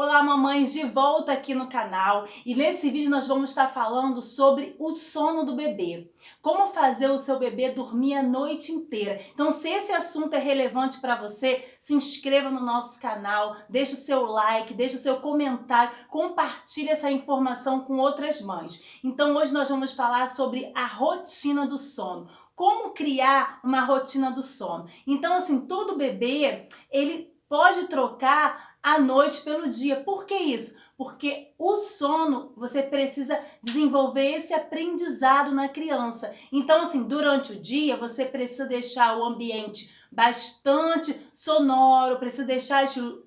Olá, mamães, de volta aqui no canal, e nesse vídeo nós vamos estar falando sobre o sono do bebê. Como fazer o seu bebê dormir a noite inteira. Então, se esse assunto é relevante para você, se inscreva no nosso canal, deixe o seu like, deixe o seu comentário, compartilhe essa informação com outras mães. Então, hoje nós vamos falar sobre a rotina do sono. Como criar uma rotina do sono. Então, assim, todo bebê, ele pode trocar a noite pelo dia. Por que isso? Porque o sono, você precisa desenvolver esse aprendizado na criança. Então, assim, durante o dia, você precisa deixar o ambiente bastante sonoro, precisa deixar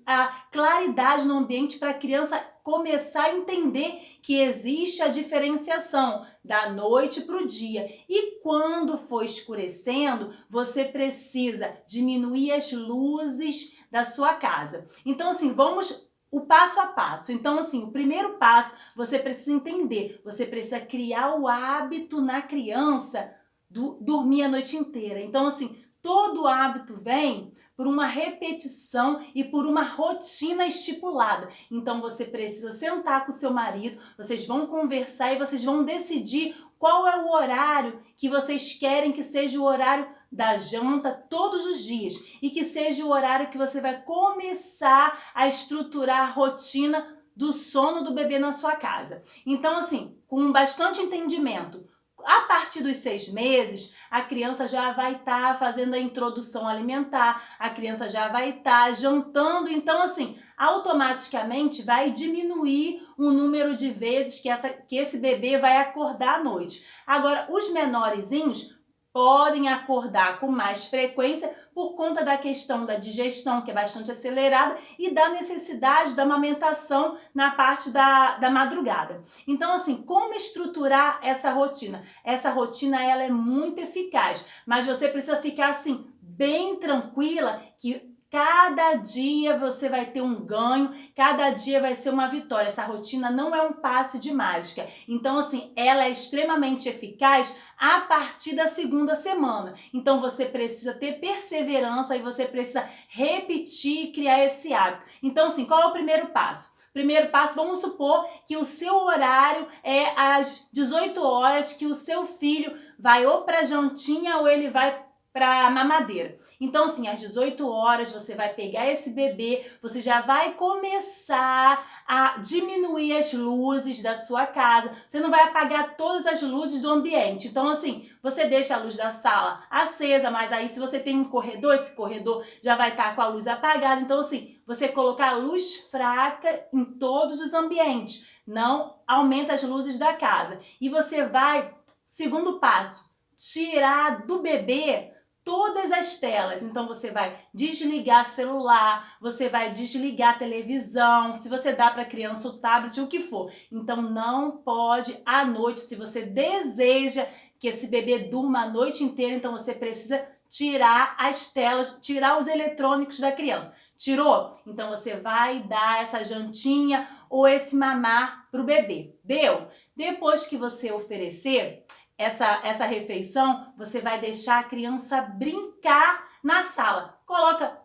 a claridade no ambiente para a criança começar a entender que existe a diferenciação da noite para o dia. E quando for escurecendo, você precisa diminuir as luzes da sua casa. Então, assim, vamos o passo a passo. Então, assim, o primeiro passo, você precisa entender, você precisa criar o hábito na criança dormir a noite inteira. Então, assim, todo hábito vem por uma repetição e por uma rotina estipulada. Então, você precisa sentar com o seu marido, vocês vão conversar e vocês vão decidir qual é o horário que vocês querem que seja o horário da janta todos os dias e que seja o horário que você vai começar a estruturar a rotina do sono do bebê na sua casa. Então, assim, com bastante entendimento, a partir dos 6 meses, a criança já vai estar fazendo a introdução alimentar, a criança já vai estar jantando, então, assim, automaticamente vai diminuir o número de vezes que esse bebê vai acordar à noite. Agora, os menorzinhos podem acordar com mais frequência por conta da questão da digestão, que é bastante acelerada, e da necessidade da amamentação na parte da madrugada. Então, assim, como estruturar essa rotina? Essa rotina, ela é muito eficaz, mas você precisa ficar, assim, bem tranquila que cada dia você vai ter um ganho, cada dia vai ser uma vitória. Essa rotina não é um passe de mágica. Então, assim, ela é extremamente eficaz a partir da segunda semana. Então, você precisa ter perseverança e você precisa repetir e criar esse hábito. Então, assim, qual é o primeiro passo? Primeiro passo, vamos supor que o seu horário é às 18 horas, que o seu filho vai ou para jantinha ou ele vai para mamadeira. Então, assim, às 18 horas você vai pegar esse bebê, você já vai começar a diminuir as luzes da sua casa. Você não vai apagar todas as luzes do ambiente. Então, assim, você deixa a luz da sala acesa, mas aí se você tem um corredor, esse corredor já vai estar com a luz apagada. Então, assim, você colocar a luz fraca em todos os ambientes. Não aumenta as luzes da casa. E você vai, segundo passo, tirar do bebê todas as telas. Então, você vai desligar celular, você vai desligar televisão, se você dá para a criança o tablet, o que for. Então, não pode à noite, se você deseja que esse bebê durma a noite inteira, então você precisa tirar as telas, tirar os eletrônicos da criança. Tirou? Então, você vai dar essa jantinha ou esse mamar para o bebê. Deu? Depois que você oferecer essa refeição, você vai deixar a criança brincar na sala. Coloca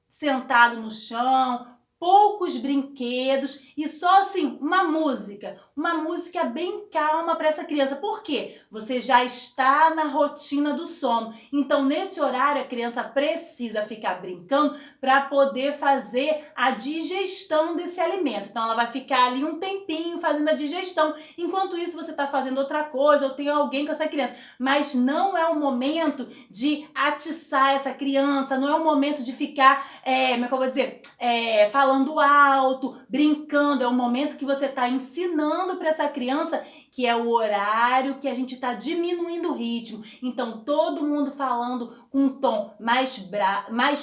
sentado no chão, poucos brinquedos e só assim uma música bem calma para essa criança. Por quê? Você já está na rotina do sono. Então, nesse horário, a criança precisa ficar brincando para poder fazer a digestão desse alimento. Então, ela vai ficar ali um tempinho fazendo a digestão. Enquanto isso, você está fazendo outra coisa ou tem alguém com essa criança. Mas não é o momento de atiçar essa criança, não é o momento de ficar, como é que eu vou dizer, falando alto, brincando. É o momento que você está ensinando para essa criança que é o horário que a gente está diminuindo o ritmo. Então, todo mundo falando com um tom mais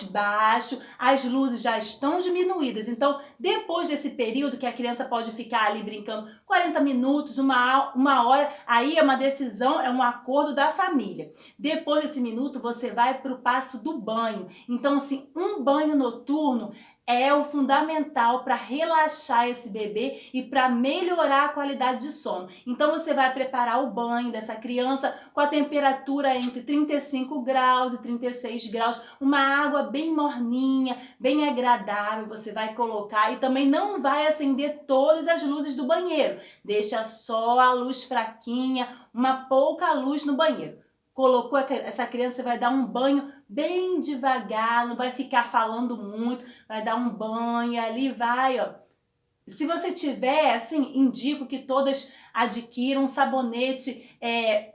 baixo, as luzes já estão diminuídas. Então, depois desse período que a criança pode ficar ali brincando 40 minutos, uma hora, aí é uma decisão, é um acordo da família. Depois desse minuto, você vai para o passo do banho. Então, assim, um banho noturno é o fundamental para relaxar esse bebê e para melhorar a qualidade de sono. Então você vai preparar o banho dessa criança com a temperatura entre 35 graus e 36 graus, uma água bem morninha, bem agradável, você vai colocar e também não vai acender todas as luzes do banheiro. Deixa só a luz fraquinha, uma pouca luz no banheiro. Colocou essa criança, você vai dar um banho bem devagar, não vai ficar falando muito, vai dar um banho ali, vai, ó. Se você tiver, assim, indico que todas adquiram um sabonete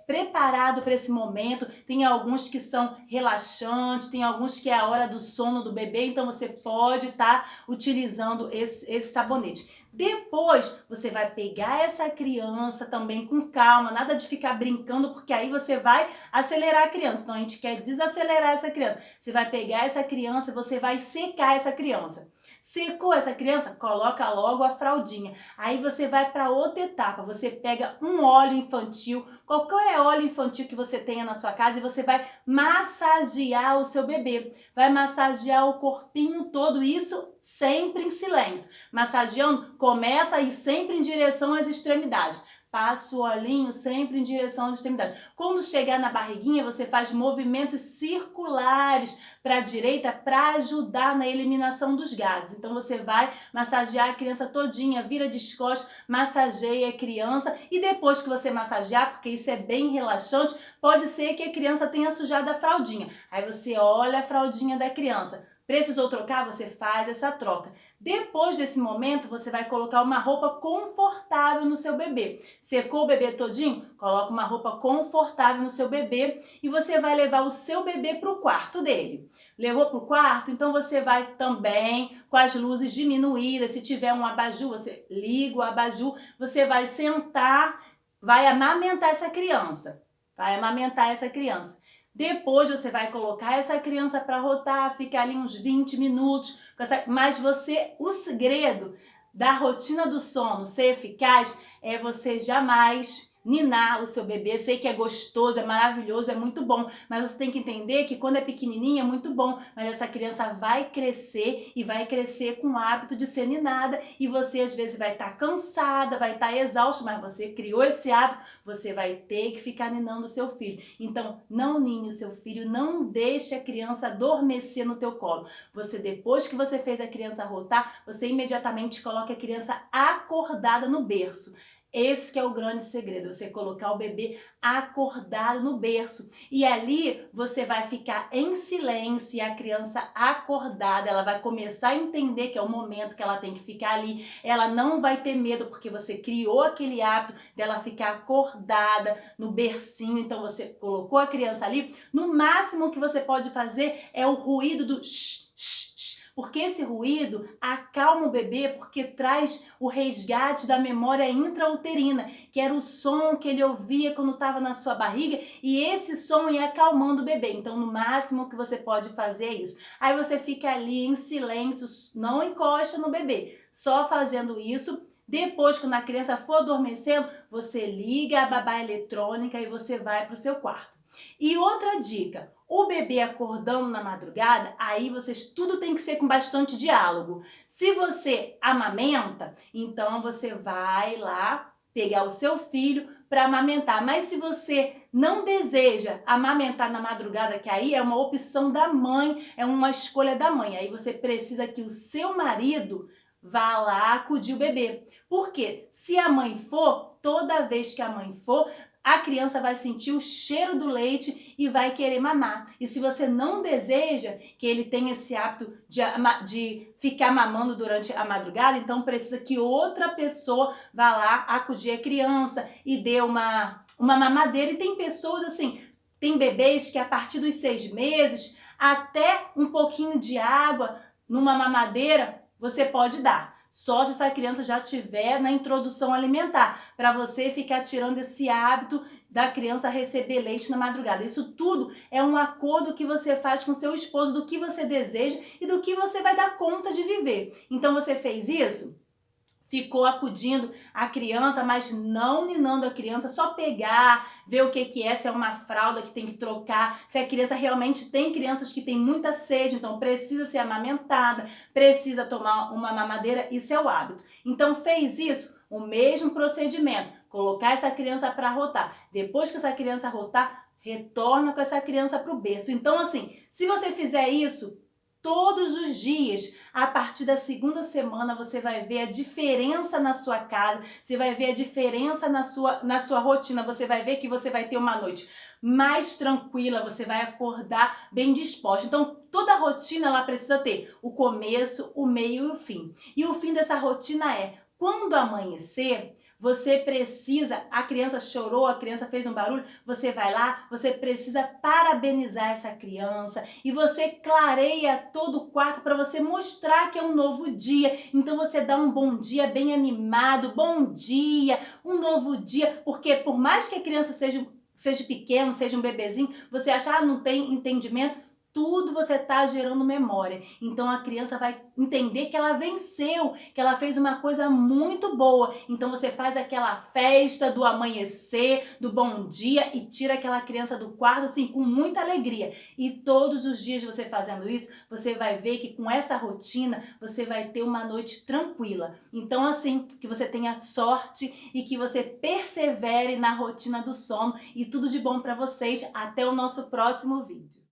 preparado para esse momento. Tem alguns que são relaxantes, tem alguns que é a hora do sono do bebê, então você pode estar utilizando esse sabonete. Depois, você vai pegar essa criança também com calma, nada de ficar brincando, porque aí você vai acelerar a criança. Então, a gente quer desacelerar essa criança. Você vai pegar essa criança, você vai secar essa criança. Secou essa criança? Coloca logo a fraldinha. Aí você vai para outra etapa. Você pega um óleo infantil, qualquer óleo infantil que você tenha na sua casa, e você vai massagear o seu bebê. Vai massagear o corpinho todo, isso sempre em silêncio. Massageando, começa a ir sempre em direção às extremidades. Passa o olhinho sempre em direção às extremidades. Quando chegar na barriguinha, você faz movimentos circulares para a direita para ajudar na eliminação dos gases. Então você vai massagear a criança todinha, vira de costas, massageia a criança e depois que você massagear, porque isso é bem relaxante, pode ser que a criança tenha sujado a fraldinha. Aí você olha a fraldinha da criança. Precisou trocar? Você faz essa troca. Depois desse momento, você vai colocar uma roupa confortável no seu bebê. Secou o bebê todinho? Coloca uma roupa confortável no seu bebê e você vai levar o seu bebê para o quarto dele. Levou para o quarto? Então você vai também com as luzes diminuídas. Se tiver um abajur, você liga o abajur. Você vai sentar, vai amamentar essa criança. Vai amamentar essa criança. Depois você vai colocar essa criança para rotar, ficar ali uns 20 minutos. Mas o segredo da rotina do sono ser eficaz é você jamais ninar o seu bebê. Sei que é gostoso, é maravilhoso, é muito bom, mas você tem que entender que quando é pequenininha é muito bom, mas essa criança vai crescer e vai crescer com o hábito de ser ninada e você às vezes vai estar cansada, vai estar exausto, mas você criou esse hábito, você vai ter que ficar ninando o seu filho. Então, não nine o seu filho, não deixe a criança adormecer no teu colo. Você, depois que você fez a criança rotar, você imediatamente coloca a criança acordada no berço. Esse que é o grande segredo, você colocar o bebê acordado no berço. E ali você vai ficar em silêncio e a criança acordada, ela vai começar a entender que é o momento que ela tem que ficar ali. Ela não vai ter medo porque você criou aquele hábito dela ficar acordada no bercinho. Então você colocou a criança ali. No máximo que você pode fazer é o ruído do shh, shh, shh. Porque esse ruído acalma o bebê, porque traz o resgate da memória intrauterina, que era o som que ele ouvia quando estava na sua barriga, e esse som ia acalmando o bebê. Então, no máximo que você pode fazer é isso. Aí você fica ali em silêncio, não encosta no bebê, só fazendo isso. Depois, quando a criança for adormecendo, você liga a babá eletrônica e você vai para o seu quarto. E outra dica, o bebê acordando na madrugada, aí tudo tem que ser com bastante diálogo. Se você amamenta, então você vai lá pegar o seu filho para amamentar. Mas se você não deseja amamentar na madrugada, que aí é uma opção da mãe, é uma escolha da mãe, aí você precisa que o seu marido vá lá acudir o bebê. Porque se a mãe for, toda vez que a mãe for, a criança vai sentir o cheiro do leite e vai querer mamar. E se você não deseja que ele tenha esse hábito de ficar mamando durante a madrugada, então precisa que outra pessoa vá lá acudir a criança e dê uma mamadeira. E tem pessoas assim, tem bebês que a partir dos 6 meses, até um pouquinho de água numa mamadeira, você pode dar. Só se essa criança já estiver na introdução alimentar, para você ficar tirando esse hábito da criança receber leite na madrugada. Isso tudo é um acordo que você faz com seu esposo do que você deseja e do que você vai dar conta de viver. Então você fez isso? ficou acudindo a criança, mas não ninando a criança, só pegar, ver o que é, se é uma fralda que tem que trocar, se a criança realmente tem crianças que têm muita sede, então precisa ser amamentada, precisa tomar uma mamadeira, isso é o hábito. Então fez isso, o mesmo procedimento, colocar essa criança para rotar. Depois que essa criança rotar, retorna com essa criança para o berço. Então assim, se você fizer isso todos os dias, a partir da segunda semana você vai ver a diferença na sua casa, você vai ver a diferença na sua rotina, você vai ver que você vai ter uma noite mais tranquila, você vai acordar bem disposta. Então, toda rotina ela precisa ter o começo, o meio e o fim. E o fim dessa rotina é, quando amanhecer, você precisa, a criança chorou, a criança fez um barulho, você vai lá, você precisa parabenizar essa criança e você clareia todo o quarto para você mostrar que é um novo dia. Então você dá um bom dia bem animado, bom dia, um novo dia, porque por mais que a criança seja pequeno, seja um bebezinho, você achar não tem entendimento, tudo você está gerando memória. Então a criança vai entender que ela venceu, que ela fez uma coisa muito boa. Então você faz aquela festa do amanhecer, do bom dia e tira aquela criança do quarto assim com muita alegria. E todos os dias você fazendo isso, você vai ver que com essa rotina você vai ter uma noite tranquila. Então assim, que você tenha sorte e que você persevere na rotina do sono e tudo de bom para vocês. Até o nosso próximo vídeo.